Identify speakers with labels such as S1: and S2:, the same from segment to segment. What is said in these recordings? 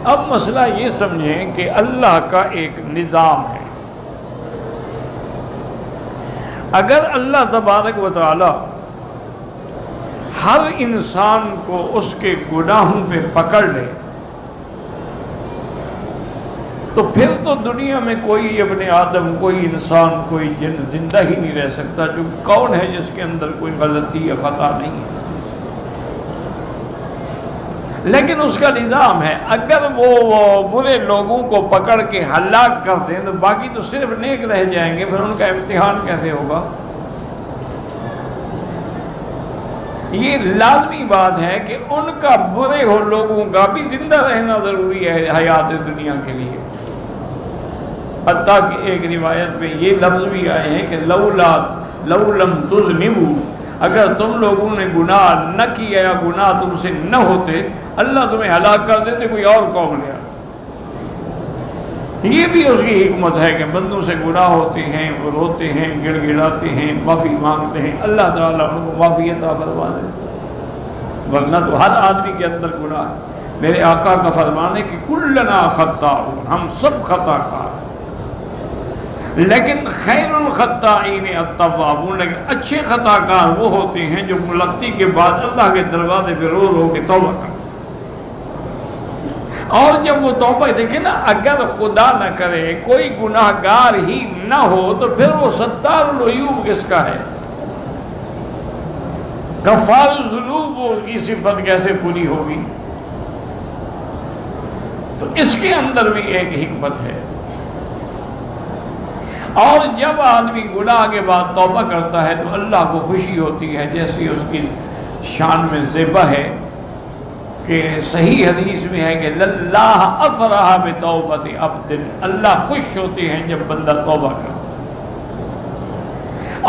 S1: اب مسئلہ یہ سمجھیں کہ اللہ کا ایک نظام ہے. اگر اللہ تبارک و تعالی ہر انسان کو اس کے گناہوں پہ پکڑ لے تو پھر تو دنیا میں کوئی ابن آدم، کوئی انسان، کوئی جن زندہ ہی نہیں رہ سکتا. جو کون ہے جس کے اندر کوئی غلطی یا خطا نہیں ہے؟ لیکن اس کا نظام ہے. اگر وہ برے لوگوں کو پکڑ کے ہلاک کر دیں تو باقی تو صرف نیک رہ جائیں گے. پھر ان کا امتحان کیسے ہوگا؟ یہ لازمی بات ہے کہ ان کا برے ہو لوگوں کا بھی زندہ رہنا ضروری ہے حیات دنیا کے لیے. حتیٰ کہ ایک روایت میں یہ لفظ بھی آئے ہیں کہ لو لم تذنبوا، اگر تم لوگوں نے گناہ نہ کیا یا گناہ تم سے نہ ہوتے اللہ تمہیں ہلاک کر دیتے کوئی اور قوم لے آتے. یہ بھی اس کی حکمت ہے کہ بندوں سے گناہ ہوتے ہیں، وہ روتے ہیں، گڑ گڑاتے ہیں، معافی مانگتے ہیں، اللہ تعالیٰ ان کو معافی عطا فرما دے. ورنہ تو ہر آدمی کے اندر گناہ ہے. میرے آقا کا فرمان ہے کہ کلنا خطاؤن، ہم سب خطا کار، لیکن خیر الخطائین التوابون، لیکن اچھے خطا کار وہ ہوتے ہیں جو غلطی کے بعد اللہ کے دروازے پہ رو رو کے توبہ کرتے. اور جب وہ توبہ دیکھیں نا، اگر خدا نہ کرے کوئی گناہ گار ہی نہ ہو تو پھر وہ ستار العیوب کس کا ہے؟ غفار الذنوب، وہ اس کی صفت کیسے پوری ہوگی؟ تو اس کے اندر بھی ایک حکمت ہے. اور جب آدمی گناہ کے بعد توبہ کرتا ہے تو اللہ کو خوشی ہوتی ہے، جیسی اس کی شان میں ذبح ہے کہ صحیح حدیث میں ہے کہ للہ افرح بتوبۃ عبد، اللہ خوش ہوتے ہیں جب بندہ توبہ کرتا ہے.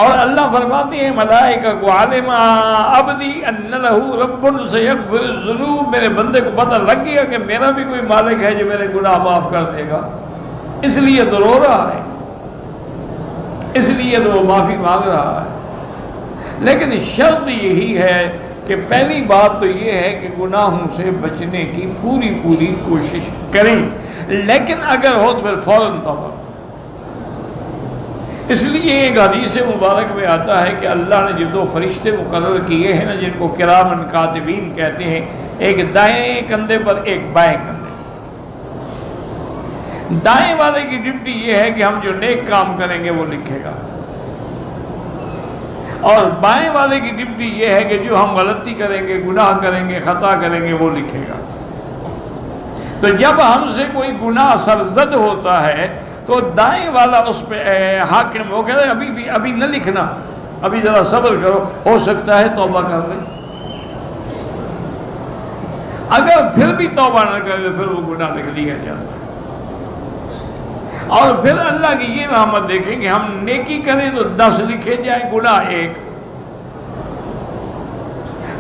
S1: اور اللہ فرماتے ہیں ملائکہ کو علم عبدی ان لہ رب سیغفر الذنوب، میرے بندے کو پتہ لگ گیا کہ میرا بھی کوئی مالک ہے جو میرے گناہ معاف کر دے گا، اس لیے تو رو رہا ہے، اس لیے تو وہ معافی مانگ رہا ہے. لیکن شرط یہی ہے کہ پہلی بات تو یہ ہے کہ گناہوں سے بچنے کی پوری کوشش کریں، لیکن اگر ہو تو پھر فوراً توبہ. اس لیے ایک حدیث مبارک میں آتا ہے کہ اللہ نے جو دو فرشتے مقرر کیے ہیں نا، جن کو کرامن کاتبین کہتے ہیں، ایک دائیں کندھے پر ایک بائیں کندھے. دائیں والے کی ڈیوٹی یہ ہے کہ ہم جو نیک کام کریں گے وہ لکھے گا، اور بائیں والے کی ڈیوٹی یہ ہے کہ جو ہم غلطی کریں گے، گناہ کریں گے، خطا کریں گے وہ لکھے گا. تو جب ہم سے کوئی گناہ سرزد ہوتا ہے تو دائیں والا اس پہ حاکم ہو کہتا ہے ابھی نہ لکھنا، ابھی ذرا صبر کرو، ہو سکتا ہے توبہ کر لیں. اگر پھر بھی توبہ نہ کرے تو پھر وہ گناہ لکھ دیا جاتا ہے. اور پھر اللہ کی یہ رحمت دیکھیں کہ ہم نیکی کریں تو 10 لکھے جائیں، گناہ 1.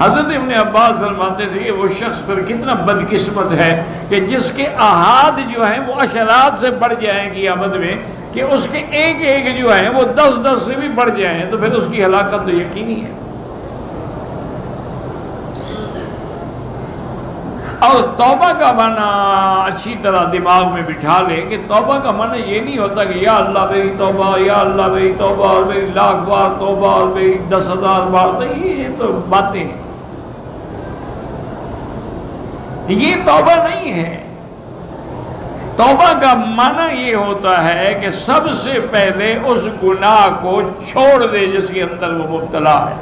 S1: حضرت ابن عباس فرماتے تھے کہ وہ شخص پر کتنا بدقسمت ہے کہ جس کے احاد جو ہیں وہ عشرات سے بڑھ جائیں قیامت میں، کہ اس کے ایک جو ہیں وہ 10 سے بھی بڑھ جائیں، تو پھر اس کی ہلاکت تو یقینی ہے. اور توبہ کا معنی اچھی طرح دماغ میں بٹھا لیں کہ توبہ کا معنی یہ نہیں ہوتا کہ یا اللہ میری توبہ، یا اللہ میری توبہ، اور میری 1,00,000 بار توبہ، اور میری 10,000 بار. تو یہ تو باتیں ہیں، یہ توبہ نہیں ہے. توبہ کا معنی یہ ہوتا ہے کہ سب سے پہلے اس گناہ کو چھوڑ دے جس کے اندر وہ مبتلا ہے،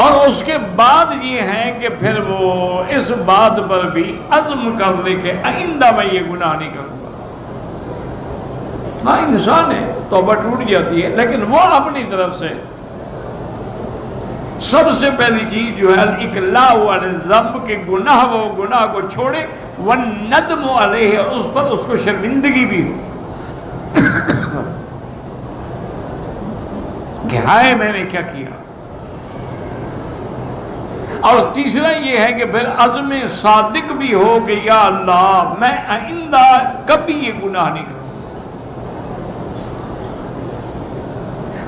S1: اور اس کے بعد یہ ہے کہ پھر وہ اس بات پر بھی عزم کر لے کہ آئندہ میں یہ گناہ نہیں کروں گا. ہاں انسان ہے، توبہ ٹوٹ جاتی ہے، لیکن وہ اپنی طرف سے سب سے پہلی چیز جو ہے الاقلاع عن الذنب، کے گناہ وہ گناہ کو چھوڑے، والندم علیہ، اس پر اس کو شرمندگی بھی ہو کہ ہائے میں نے کیا کیا. اور تیسرا یہ ہے کہ پھر عزم صادق بھی ہو کہ یا اللہ میں آئندہ کبھی یہ گناہ نہیں کروں.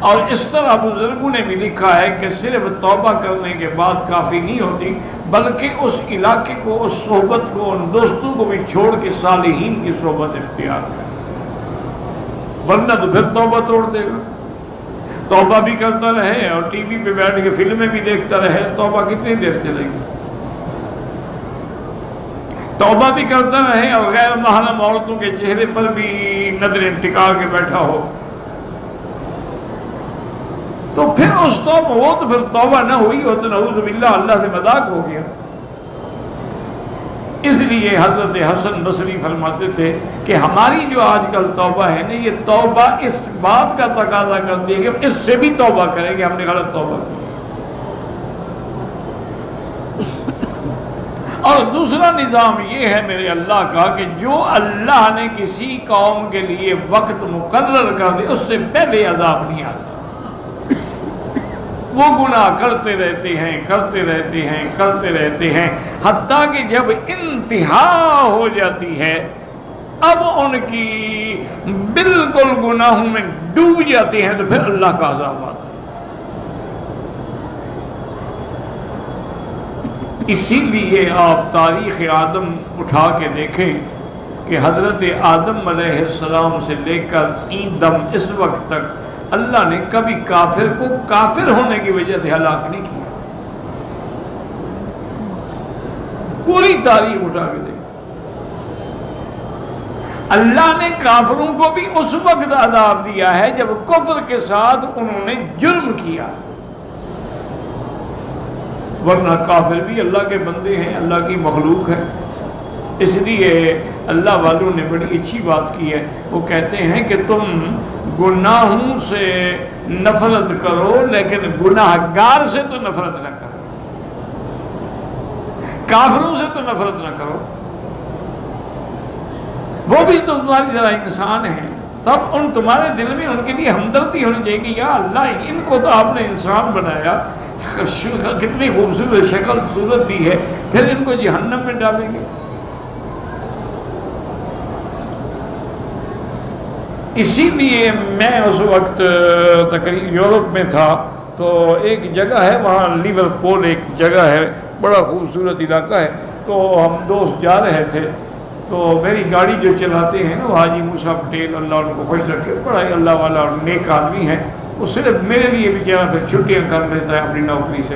S1: اور اس طرح بزرگوں نے بھی لکھا ہے کہ صرف توبہ کرنے کے بعد کافی نہیں ہوتی، بلکہ اس علاقے کو، اس صحبت کو، ان دوستوں کو بھی چھوڑ کے صالحین کی صحبت اختیار کرے، ورنہ تو پھر توبہ توڑ دے گا۔ توبہ بھی کرتا رہے اور ٹی وی پہ بیٹھ کے فلمیں بھی دیکھتا رہے، توبہ کتنی دیر چلے گی؟ توبہ بھی کرتا رہے اور غیر محرم عورتوں کے چہرے پر بھی نظریں ٹکا کے بیٹھا ہو، تو پھر اس توبہ، وہ تو پھر توبہ نہ ہوئی ہو تو نعوذ باللہ اللہ سے مذاق ہو گیا۔ اس لیے حضرت حسن بصری فرماتے تھے کہ ہماری جو آج کل توبہ ہے نا، یہ توبہ اس بات کا تقاضا کرتی ہے کہ اس سے بھی توبہ کریں کہ ہم نے غلط توبہ کی۔ اور دوسرا نظام یہ ہے میرے اللہ کا کہ جو اللہ نے کسی قوم کے لیے وقت مقرر کر دے، اس سے پہلے عذاب نہیں آتا۔ وہ گناہ کرتے رہتے ہیں، کرتے رہتے ہیں، کرتے رہتے ہیں، حتیٰ کہ جب انتہا ہو جاتی ہے، اب ان کی بالکل گناہوں میں ڈوب جاتے ہیں، تو پھر اللہ کا عذاب آتا ہے۔ اسی لیے آپ تاریخ آدم اٹھا کے دیکھیں کہ حضرت آدم علیہ السلام سے لے کر این دم اس وقت تک اللہ نے کبھی کافر کو کافر ہونے کی وجہ سے ہلاک نہیں کیا۔ پوری تاریخ اٹھا کے دیکھیں، اللہ نے کافروں کو بھی اس وقت عذاب دیا ہے جب کفر کے ساتھ انہوں نے جرم کیا، ورنہ کافر بھی اللہ کے بندے ہیں، اللہ کی مخلوق ہے۔ اس لیے اللہ والوں نے بڑی اچھی بات کی ہے، وہ کہتے ہیں کہ تم گناہوں سے نفرت کرو لیکن گناہ گار سے تو نفرت نہ کرو، کافروں سے تو نفرت نہ کرو، وہ بھی تو تمہاری طرح انسان ہیں، تب ان تمہارے دل میں ان کے لیے ہمدردی ہونی چاہیے کہ یا اللہ ان کو تو آپ نے انسان بنایا، کتنی خوبصورت شکل صورت دی ہے، پھر ان کو جہنم میں ڈالیں گے۔ اسی لیے میں اس وقت تقریباً یورپ میں تھا، تو ایک جگہ ہے وہاں لیورپول ایک جگہ ہے، بڑا خوبصورت علاقہ ہے، تو ہم دوست جا رہے تھے، تو میری گاڑی جو چلاتے ہیں نا وہ حاجی موسیٰ پٹیل، اللہ ان کو خوش رکھے، بڑا ہی اللہ والا اور نیک آدمی ہے، وہ صرف میرے لیے بیچارہ پھر چھٹیاں کر لیتا ہے اپنی نوکری سے،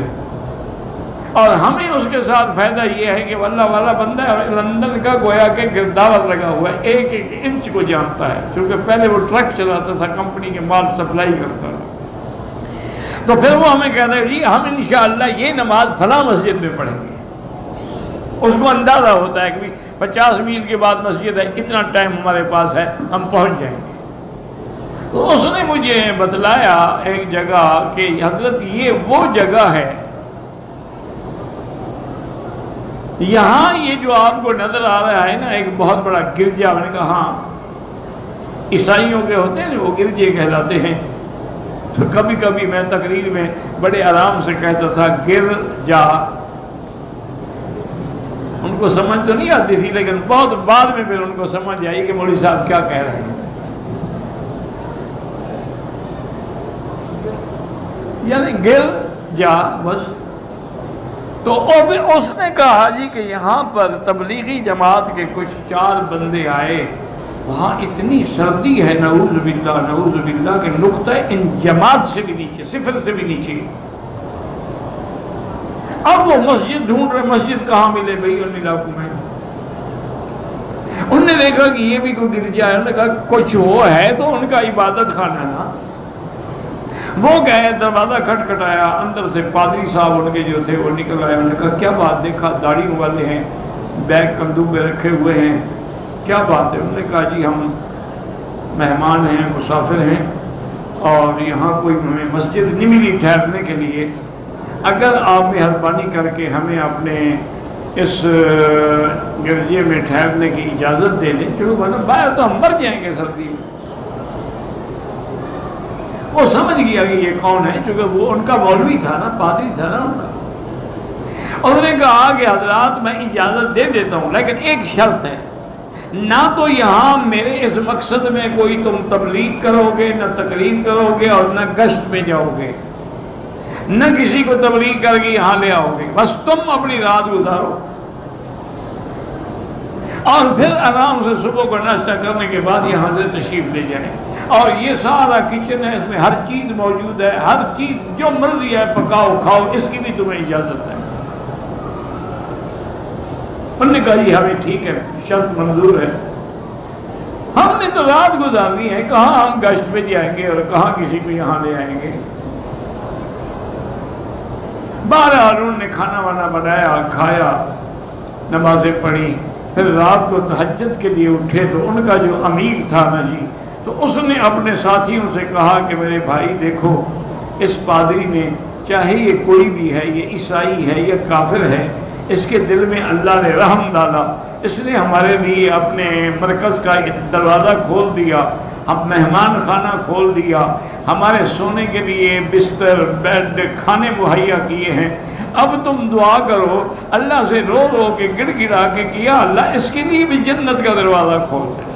S1: اور ہمیں اس کے ساتھ فائدہ یہ ہے کہ وہ اللہ والا بندہ ہے اور لندن کا گویا کہ گرداور لگا ہوا ہے، ایک ایک انچ کو جانتا ہے، چونکہ پہلے وہ ٹرک چلاتا تھا، کمپنی کے مال سپلائی کرتا تھا، تو پھر وہ ہمیں کہتا ہے جی ہم انشاءاللہ یہ نماز فلاں مسجد میں پڑھیں گے، اس کو اندازہ ہوتا ہے کہ 50 میل کے بعد مسجد ہے، اتنا ٹائم ہمارے پاس ہے، ہم پہنچ جائیں گے۔ تو اس نے مجھے بتلایا ایک جگہ کہ حضرت یہ وہ جگہ ہے، یہاں یہ جو آپ کو نظر آ رہا ہے نا ایک بہت بڑا گرجا، میں نے کہا ہاں عیسائیوں کے ہوتے ہیں وہ گرجے کہلاتے ہیں، تو کبھی کبھی میں تقریر میں بڑے آرام سے کہتا تھا گر جا، ان کو سمجھ تو نہیں آتی تھی لیکن بہت بعد میں پھر ان کو سمجھ آئی کہ مولوی صاحب کیا کہہ رہے ہیں، یعنی گر جا بس۔ تو اس نے کہا جی کہ یہاں پر تبلیغی جماعت کے کچھ 4 بندے آئے، وہاں اتنی سردی ہے نعوذ باللہ کہ نقطہ ان جماعت سے بھی نیچے، 0 سے بھی نیچے۔ اب وہ مسجد ڈھونڈ رہے، مسجد کہاں ملے بھائی ان علاقوں میں، انہوں نے دیکھا کہ یہ بھی کوئی گرجا ہے، انہوں نے کہا کچھ وہ ہے تو ان کا عبادت خانہ نا، وہ گئے دروازہ کھٹکھٹایا، اندر سے پادری صاحب ان کے جو تھے وہ نکل آئے، انہوں نے کہا کیا بات، دیکھا داڑھی والے ہیں، بیگ کندھوں پہ رکھے ہوئے ہیں، کیا بات ہے؟ انہوں نے کہا جی ہم مہمان ہیں، مسافر ہیں، اور یہاں کوئی ہمیں مسجد نہیں ملی ٹھہرنے کے لیے، اگر آپ مہربانی کر کے ہمیں اپنے اس گرجے میں ٹھہرنے کی اجازت دے دیں، چلو ورنہ باہر تو ہم مر جائیں گے سردی میں۔ وہ سمجھ گیا کہ یہ کون ہے، چونکہ وہ ان کا مولوی تھا نا، پادری تھا نا ان کا۔ انہوں نے کہا کہ حضرات میں اجازت دے دیتا ہوں لیکن ایک شرط ہے، نہ تو یہاں میرے اس مقصد میں کوئی تم تبلیغ کرو گے، نہ تقریر کرو گے، اور نہ گشت پہ جاؤ گے، نہ کسی کو تبلیغ کر کے یہاں لے آؤ گے، بس تم اپنی رات گزارو اور پھر آرام سے صبح کو ناشتہ کرنے کے بعد یہاں سے تشریف لے جائیں۔ اور یہ سارا کچن ہے، اس میں ہر چیز موجود ہے، ہر چیز جو مرضی ہے پکاؤ کھاؤ، اس کی بھی تمہیں اجازت ہے۔ انہوں نے کہا جی ہمیں ٹھیک ہے، شرط منظور ہے، ہم نے تو رات گزارنی ہے، کہاں ہم گشت پہ جائیں گے اور کہاں کسی کو یہاں لے آئیں گے۔ بہرحال انہوں نے کھانا وانا بنایا، کھایا، نمازیں پڑھی، پھر رات کو تہجد کے لیے اٹھے تو ان کا جو امیر تھا نا جی، تو اس نے اپنے ساتھیوں سے کہا کہ میرے بھائی دیکھو، اس پادری نے، چاہے یہ کوئی بھی ہے، یہ عیسائی ہے یا کافر ہے، اس کے دل میں اللہ نے رحم ڈالا، اس نے ہمارے لیے اپنے مرکز کا دروازہ کھول دیا، ہم مہمان خانہ کھول دیا، ہمارے سونے کے لیے بستر، بیڈ، کھانے مہیا کیے ہیں، اب تم دعا کرو، اللہ سے رو رو کے گڑ گڑا کے کیا اللہ اس کے لیے بھی جنت کا دروازہ کھول دے۔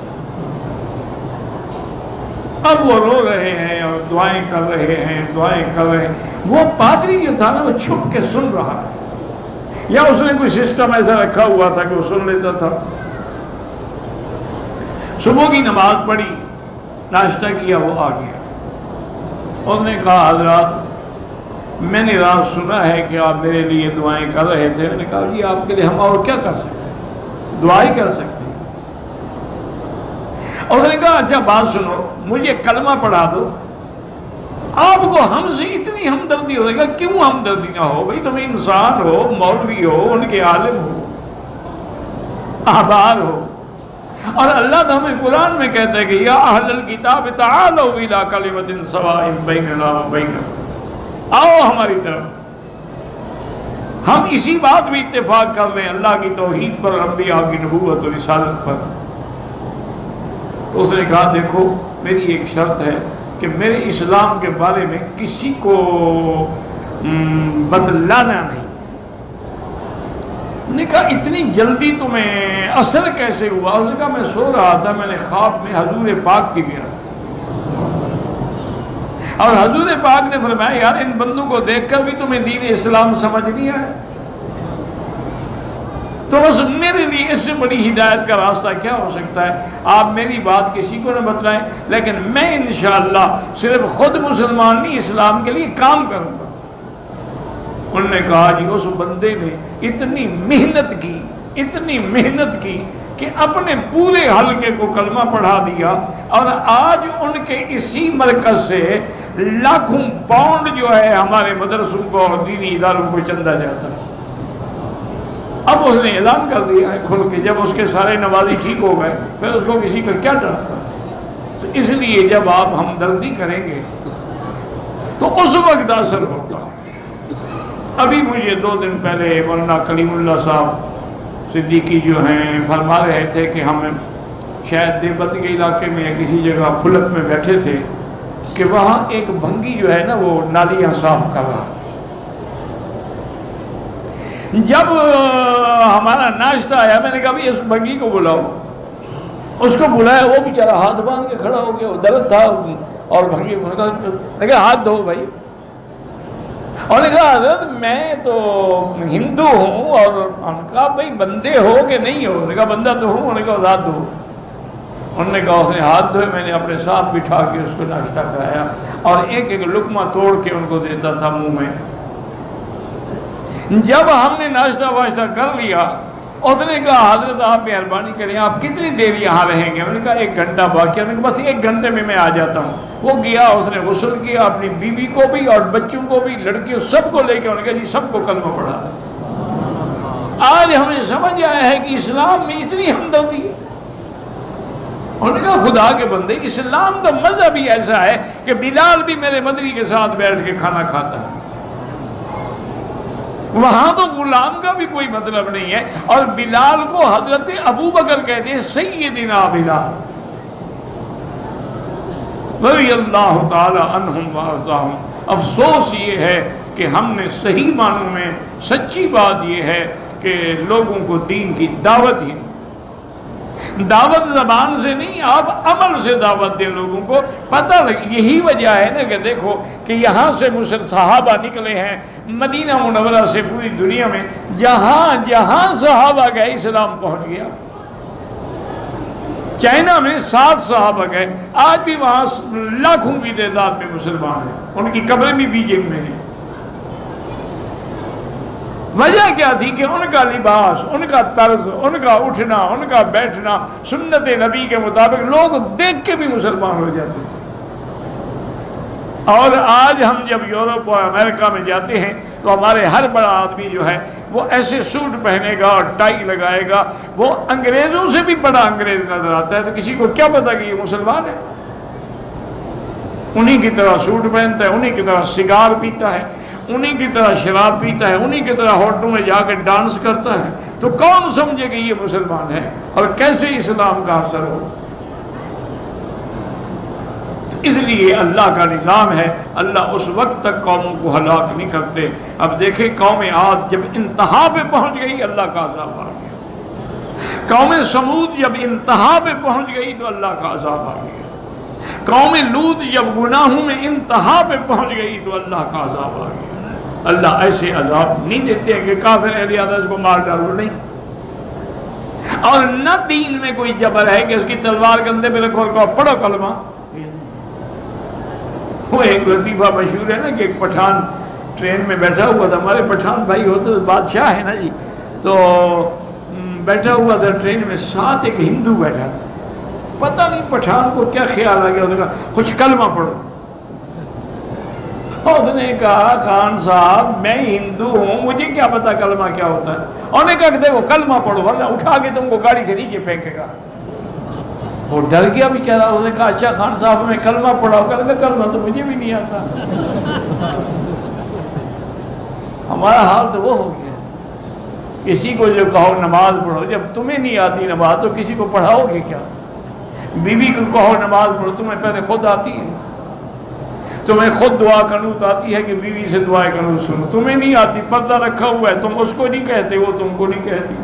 S1: اب وہ رو رہے ہیں اور دعائیں کر رہے ہیں، دعائیں کر رہے ہیں، وہ پادری جو تھا نا وہ چھپ کے سن رہا ہے، یا اس نے کوئی سسٹم ایسا رکھا ہوا تھا کہ وہ سن لیتا تھا۔ صبح کی نماز پڑھی، ناشتہ کیا، وہ آ گیا، اس نے کہا حضرات میں نے رات سنا ہے کہ آپ میرے لیے دعائیں کر رہے تھے۔ میں نے کہا جی آپ کے لیے ہم اور کیا کر سکتے ہیں، دعائیں کر سکتے ہیں۔ اور اس نے کہا اچھا بات سنو، مجھے کلمہ پڑھا دو، آپ کو ہم سے اتنی ہمدردی ہو گا، کیوں ہمدردی نہ ہو بھائی، تم انسان ہو، مولوی ہو، ان کے عالم ہو، احبار ہو، اور اللہ تو ہمیں قرآن میں کہتا ہے کہ یا اہل الکتاب تعالوا الی کلمۃ سواء بیننا وبینکم، آؤ ہماری طرف، ہم اسی بات میں اتفاق کر رہے ہیں، اللہ کی توحید پر، انبیاء کی نبوت اور رسالت پر۔ تو اس نے کہا دیکھو میری ایک شرط ہے کہ میرے اسلام کے بارے میں کسی کو بتلانا نہیں۔ نے کہا اتنی جلدی تمہیں اثر کیسے ہوا؟ اس نے کہا میں سو رہا تھا، میں نے خواب میں حضور پاک کی گیا، اور حضور پاک نے فرمایا یار ان بندوں کو دیکھ کر بھی تمہیں دین اسلام سمجھ نہیں آیا، تو بس میرے لیے اس سے بڑی ہدایت کا راستہ کیا ہو سکتا ہے؟ آپ میری بات کسی کو نہ بتلائیں، لیکن میں انشاءاللہ صرف خود مسلمان نہیں، اسلام کے لیے کام کروں گا۔ انہوں نے کہا جی اس بندے نے اتنی محنت کی کہ اپنے پورے حلقے کو کلمہ پڑھا دیا، اور آج ان کے اسی مرکز سے لاکھوں پاؤنڈ جو ہے ہمارے مدرسوں کو اور دینی اداروں کو چندہ جاتا ہے۔ اب اس نے اعلان کر دیا ہے کھل کے، جب اس کے سارے نوازی ٹھیک ہو گئے پھر اس کو کسی کا کیا ڈر تھا؟ تو اس لیے جب آپ ہمدردی کریں گے تو اس وقت اثر ہوگا۔ ابھی مجھے 2 دن پہلے مولانا کلیم اللہ صاحب صدیقی جو ہیں فرما رہے تھے کہ ہم شاید دیوبند کے علاقے میں یا کسی جگہ پھلک میں بیٹھے تھے کہ وہاں ایک بھنگی جو ہے نا وہ نالیاں صاف کر رہا تھا۔ جب ہمارا ناشتہ آیا میں نے کہا بھی اس بھنگی کو بلاؤ، اس کو بلایا، وہ بیچارہ ہاتھ باندھ کے کھڑا ہو گیا، وہ درد تھا، اور بھنگی نے کہا ہاتھ دھو بھائی، اور نے کہا حضرت میں تو ہندو ہوں، اور انہوں نے کہا بھائی بندے ہو کہ نہیں ہو؟ انہوں نے کہا بندہ تو ہوں۔ انہوں نے کہا ہاتھ دھو، انہوں نے کہا اس نے ہاتھ دھوئے، میں نے اپنے ساتھ بٹھا کے اس کو ناشتہ کرایا اور ایک ایک لقمہ توڑ کے ان کو دیتا تھا منہ میں۔ جب ہم نے ناشتہ واشتہ کر لیا اس نے کہا حضرت آپ مہربانی کریں آپ کتنی دیر یہاں رہیں گے؟ میں نے کہا 1 گھنٹہ باقی ہے۔ میں نے کہا بس 1 گھنٹے میں آ جاتا ہوں۔ وہ گیا، اس نے غسل کیا، اپنی بیوی کو بھی اور بچوں کو بھی، لڑکیوں سب کو لے کے، انہوں نے کہا جی سب کو کلمہ پڑھا۔ آج ہمیں سمجھ آیا ہے کہ اسلام میں اتنی ہمدردی ہے۔ انہوں نے کہا خدا کے بندے اسلام کا مذہب ہی ایسا ہے کہ بلال بھی میرے مدنی کے ساتھ بیٹھ کے کھانا کھاتا ہے، وہاں تو غلام کا بھی کوئی مطلب نہیں ہے، اور بلال کو حضرت ابو بکر کہتے ہیں سیدنا بلال رضی اللہ تعالی عنہم وارضاہم۔ افسوس یہ ہے کہ ہم نے صحیح معنوں میں سچی بات یہ ہے کہ لوگوں کو دین کی دعوت ہی نہیں۔ دعوت زبان سے نہیں، آپ عمل سے دعوت دیں لوگوں کو پتہ لگے. یہی وجہ ہے نا کہ دیکھو کہ یہاں سے صحابہ نکلے ہیں مدینہ منورہ سے پوری دنیا میں جہاں جہاں صحابہ گئے اسلام پہنچ گیا. چائنا میں 7 صحابہ گئے، آج بھی وہاں لاکھوں کی تعداد میں مسلمان ہیں، ان کی قبریں بھی بیجنگ میں ہیں. وجہ کیا تھی کہ ان کا لباس، ان کا طرز، ان کا اٹھنا، ان کا بیٹھنا سنت نبی کے مطابق لوگ دیکھ کے بھی مسلمان ہو جاتے تھے. اور آج ہم جب یورپ اور امریکہ میں جاتے ہیں تو ہمارے ہر بڑا آدمی جو ہے وہ ایسے سوٹ پہنے گا اور ٹائی لگائے گا، وہ انگریزوں سے بھی بڑا انگریز نظر آتا ہے. تو کسی کو کیا پتا کہ یہ مسلمان ہے؟ انہی کی طرح سوٹ پہنتا ہے، انہی کی طرح سگار پیتا ہے، انہی کی طرح شراب پیتا ہے، انہی کی طرح ہوٹلوں میں جا کے ڈانس کرتا ہے. تو کون سمجھے کہ یہ مسلمان ہے اور کیسے اسلام کا اثر ہو؟ اس لیے اللہ کا نظام ہے، اللہ اس وقت تک قوموں کو ہلاک نہیں کرتے. اب دیکھیں قوم عاد جب انتہا پہ پہنچ گئی اللہ کا عذاب آ گیا. قوم سمود جب انتہا پہ پہنچ گئی تو اللہ کا عذاب آ گیا. قوم لوط جب گناہوں میں انتہا پہ پہنچ گئی تو اللہ کا عذاب آ گیا. اللہ ایسے عذاب نہیں دیتے کہ کافر اہل حدیث کو مار ڈالو، نہیں. اور نہ دین میں کوئی جبر ہے کہ اس کی تلوار کندھے پہ رکھو اور کہو پڑھو کلمہ. وہ ایک لطیفہ مشہور ہے نا کہ ایک پٹھان ٹرین میں بیٹھا ہوا تھا. ہمارے پٹھان بھائی ہوتے تو بادشاہ ہے نا جی، تو بیٹھا ہوا تھا ٹرین میں، ساتھ ایک ہندو بیٹھا تھا. پتہ نہیں پٹھان کو کیا خیال آ گیا، اس نے کہا کچھ کلمہ پڑھو. اس نے کہا خان صاحب میں ہندو ہوں، مجھے کیا پتا کلمہ کیا ہوتا ہے. اور نے کہا کہ دیکھو کلمہ پڑھو ورنہ اٹھا کے تم کو گاڑی سے نیچے پھینکے گا. وہ ڈر گیا بیچارہ. اس نے کہا اچھا خان صاحب ہمیں کلمہ پڑھاؤ. کہا کلمہ تو مجھے بھی نہیں آتا. ہمارا حال تو وہ ہو گیا. کسی کو جو کہو نماز پڑھو، جب تمہیں نہیں آتی نماز تو کسی کو پڑھاؤ گے کیا؟ بیوی کو کہو نماز پڑھو، تمہیں پہلے خود آتی ہے؟ تمہیں خود دعا قنوت آتی ہے کہ بیوی سے دعائیں قنوت سنو؟ تمہیں نہیں آتی. پردہ رکھا ہوا ہے، تم اس کو نہیں کہتے، وہ تم کو نہیں کہتی.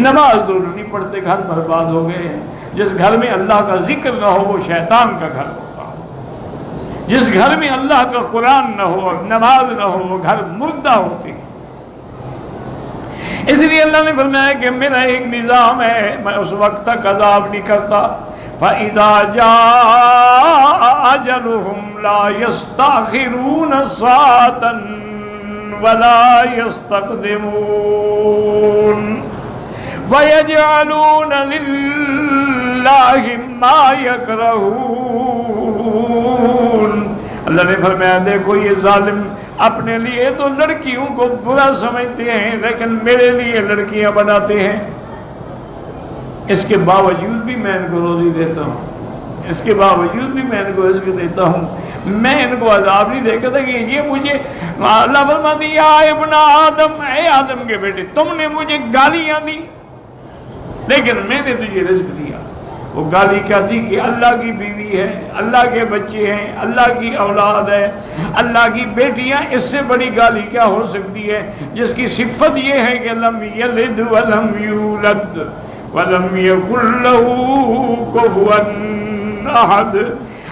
S1: نماز دونوں نہیں پڑھتے، گھر برباد ہو گئے ہیں. جس گھر میں اللہ کا ذکر نہ ہو وہ شیطان کا گھر ہوتا ہے. جس گھر میں اللہ کا قرآن نہ ہو، نماز نہ ہو، وہ گھر مردہ ہوتے ہیں. اس لیے اللہ نے فرمایا کہ میرا ایک نظام ہے، میں اس وقت تک عذاب نہیں کرتا. فَإِذَا جَاءَ أَجَلُهُمْ لَا يَسْتَأْخِرُونَ سَاعَةً وَلَا يَسْتَقْدِمُونَ وَيَجْعَلُونَ لِلَّهِ مَا يَكْرَهُونَ. اللہ نے فرمایا دیکھو یہ ظالم اپنے لیے تو لڑکیوں کو برا سمجھتے ہیں لیکن میرے لیے لڑکیاں بناتے ہیں. اس کے باوجود بھی میں ان کو روزی دیتا ہوں، اس کے باوجود بھی میں ان کو رزق دیتا ہوں. میں ان کو عذاب نہیں دیکھتا تھا کہ یہ مجھے اللہ فرماتی ہے یا ابن آدم، اے آدم کے بیٹے تم نے مجھے گالیاں دی لیکن میں نے تجھے رزق دیا. وہ گالی کیا تھی کہ اللہ کی بیوی ہے، اللہ کے بچے ہیں، اللہ کی اولاد ہے، اللہ کی بیٹیاں. اس سے بڑی گالی کیا ہو سکتی ہے جس کی صفت یہ ہے کہ لم یلد ولم یولد وَلَمْ يَكُنْ لَهُ كُفُوًا أَحَدٌ.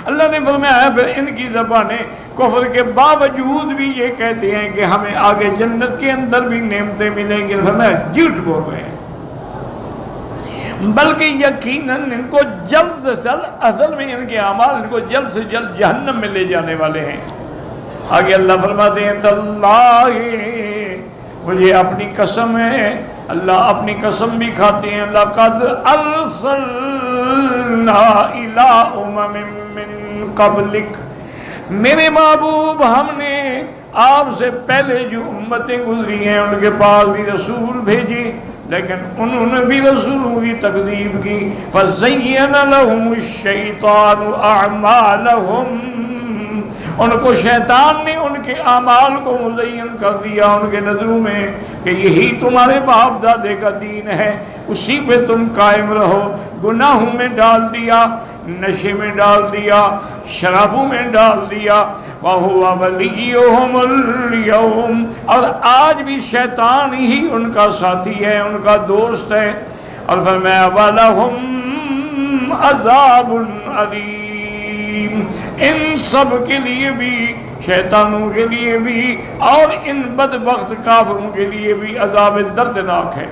S1: اللہ نے فرمایا پھر ان کی زبانیں کفر کے باوجود بھی یہ کہتے ہیں کہ ہمیں آگے جنت کے اندر بھی نعمتیں ملیں گی. فرمایا جھوٹ بول رہے ہیں، بلکہ یقیناً ان کو جلد سے جلد، اصل میں ان کے اعمال ان کو جلد سے جلد جہنم میں لے جانے والے ہیں. آگے اللہ فرماتے ہیں تاللہ، مجھے اپنی قسم ہے. اللہ اپنی قسم بھی کھاتے ہیں. لقد ارسلنا الی امم من قبلک، میرے محبوب ہم نے آپ سے پہلے جو امتیں گزری ہیں ان کے پاس بھی رسول بھیجے لیکن انہوں نے بھی رسولوں کی تکذیب کی. فَزَيَّنَ لَهُمُ الشَّيْطَانُ أَعْمَالَهُمْ، ان کو شیطان نے ان کے اعمال کو مزین کر دیا ان کے نظروں میں کہ یہی تمہارے باپ دادے کا دین ہے، اسی پہ تم قائم رہو. گناہوں میں ڈال دیا، نشے میں ڈال دیا، شرابوں میں ڈال دیا. فَهُوَ وَلِيُّهُمُ الْيَوْمَ، اور آج بھی شیطان ہی ان کا ساتھی ہے، ان کا دوست ہے. اور فرمایا وَلَهُمْ عَذَابٌ عَلِيمٌ، ان سب کے لیے بھی، شیطانوں کے لیے بھی اور ان بدبخت کافروں کے لیے بھی عذاب دردناک ہے۔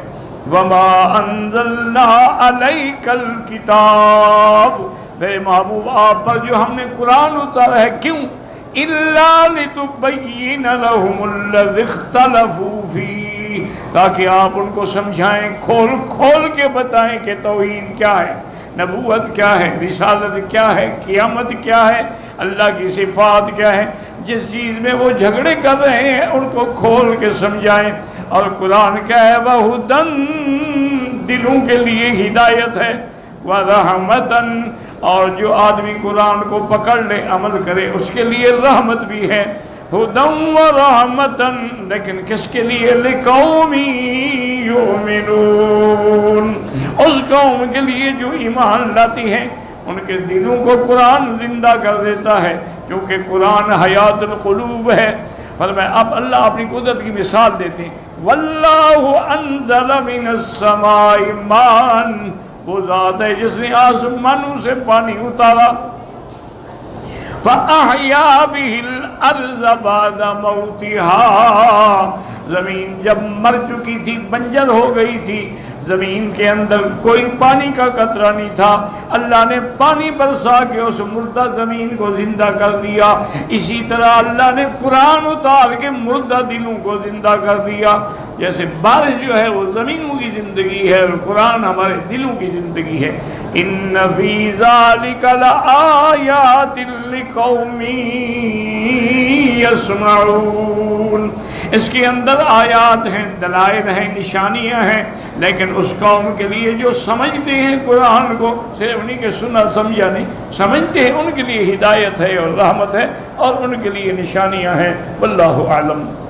S1: وَمَا أَنزَلْنَا عَلَيْكَ الْكِتَابَ، میرے محبوب آپ پر جو ہم نے قرآن اتارا ہے، کیوں؟ إِلَّا لِتُبَيِّنَ لَهُمُ الَّذِي اخْتَلَفُوا فِيهِ، تاکہ آپ ان کو سمجھائیں، کھول کھول کے بتائیں کہ توحید کیا ہے، نبوت کیا ہے، رسالت کیا ہے، قیامت کیا ہے، اللہ کی صفات کیا ہے۔ جس چیز میں وہ جھگڑے کر رہے ہیں ان کو کھول کے سمجھائیں۔ اور قرآن کیا ہے؟ وَهُدًى، دلوں کے لیے ہدایت ہے، وَرَحْمَةً، اور جو آدمی قرآن کو پکڑ لے عمل کرے اس کے لیے رحمت بھی ہے۔ هُدًى وَرَحْمَةً، لیکن کس کے لیے؟ لِقَوْمٍ يُؤْمِنُونَ، اس قوم کے لیے جو ایمان لاتی ہے، ان کے دلوں کو قرآن زندہ کر دیتا ہے، کیونکہ قرآن حیات القلوب ہے۔ فرمایا اب اللہ اپنی قدرت کی مثال دیتے ہیں، وَاللَّهُ أَنزَلَ مِنَ السَّمَاءِ مَاءً، وہ ذات ہے جس نے آسمانوں سے پانی اتارا، فَأَحْيَا بِهِ الْأَرْضَ بَعْدَ مَوْتِهَا، زمین جب مر چکی تھی، بنجر ہو گئی تھی، زمین کے اندر کوئی پانی کا قطرہ نہیں تھا، اللہ نے پانی برسا کے اس مردہ زمین کو زندہ کر دیا۔ اسی طرح اللہ نے قرآن اتار کے مردہ دلوں کو زندہ کر دیا۔ جیسے بارش جو ہے وہ زمینوں کی زندگی ہے اور قرآن ہمارے دلوں کی زندگی ہے۔ ان فی ذلک لآیات لقوم یسمعون، اس کے اندر آیات ہیں، دلائل ہیں، نشانیاں ہیں، لیکن اس قوم کے لیے جو سمجھتے ہیں قرآن کو، صرف نہیں کہ سنا سمجھا نہیں، سمجھتے ہیں، ان کے لیے ہدایت ہے اور رحمت ہے اور ان کے لیے نشانیاں ہیں۔ واللہ اعلم۔